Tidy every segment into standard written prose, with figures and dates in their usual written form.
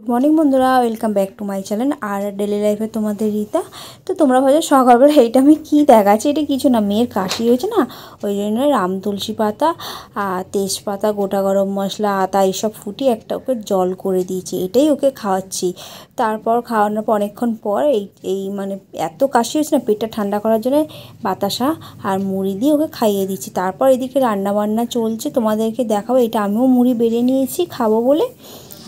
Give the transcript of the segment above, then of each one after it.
Good morning বন্ধুরা, welcome back to my channel আর daily লাইফে তোমাদের রীতা। তো তোমরা ভাবছো সকালবেলা এইটা আমি কী দেখাচ্ছি, এটা কিছু না, মেয়ের কাশি হয়েছে না, ওই জন্য রাম তুলসী পাতা আর তেজপাতা, গোটা গরম মশলা, আদা এইসব ফুটিয়ে একটা ওকে জল করে দিয়েছি, এটাই ওকে খাওয়াচ্ছি। তারপর খাওয়ানোর পর অনেকক্ষণ পর এই মানে এত কাশি হয়েছে না, পেটটা ঠান্ডা করার জন্য বাতাসা আর মুড়ি দিয়ে ওকে খাইয়ে দিচ্ছি। তারপর এদিকে রান্নাবান্না চলছে, তোমাদেরকে দেখাবো। এটা আমিও মুড়ি বেড়ে নিয়েছি খাবো বলে।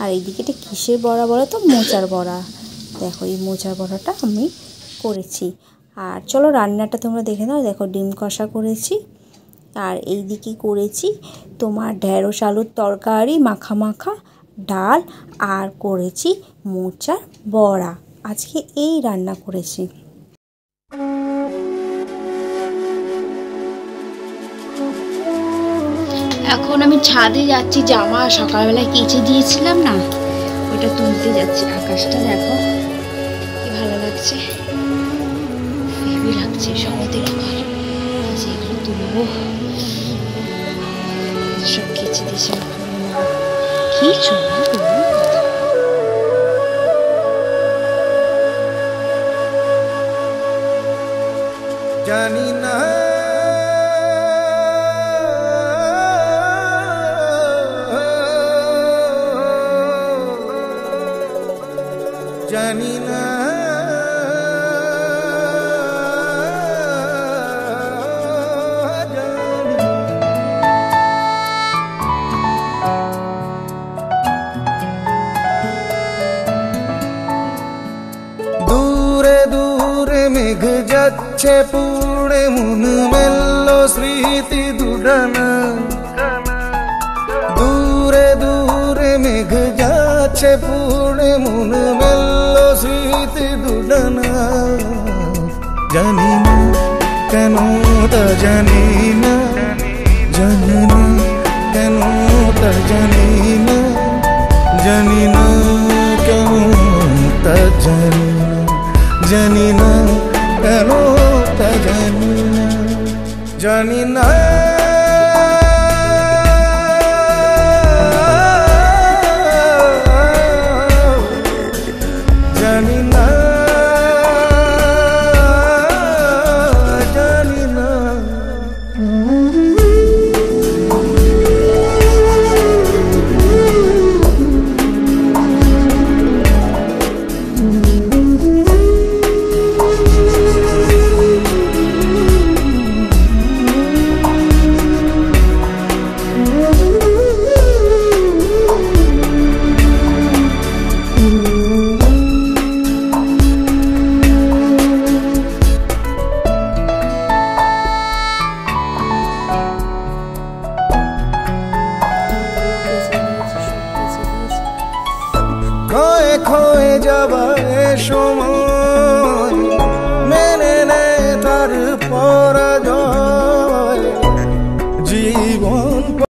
আর এইদিকে এটা কিসের বড়া বলো তো? মোচার বড়া। দেখো এই মোচার বড়াটা আমি করেছি। আর চলো রান্নাটা তোমরা দেখে নাও। দেখো ডিম কষা করেছি, আর এইদিকে করেছি তোমার ঢেঁড়স আলুর তরকারি, মাখা মাখা ডাল, আর করেছি মোচার বড়া। আজকে এই রান্না করেছি। এখন আমি ছাদে যাচ্ছি, জামা সকালবেলায় কেচে দিয়েছিলাম না, ওটা তুলতে যাচ্ছি। আকাশটা দেখো কি ভালো লাগছে, হেভি লাগছে। সকালের আকাশ, এগুলো তুলবো, সব কেচে দিয়েছিলাম। কি চলে জানি না, জানি না, দূরে দূরে মেঘ যাচ্ছে পুড়ে, মন মেলল স্মৃতি দুডানা। দূরে দূরে মেঘ যাচ্ছে পুড়ে, মন মেলল স্মৃতি দুডানা। জানি না কেন, তা জানি না, জানি না কেন, তা জানি না, জানি না কেন, তা জানি না, জানি না কেন, তা জানি না, জানি না। জানি না, জানি না। খয়ে খয়ে যাবার সময়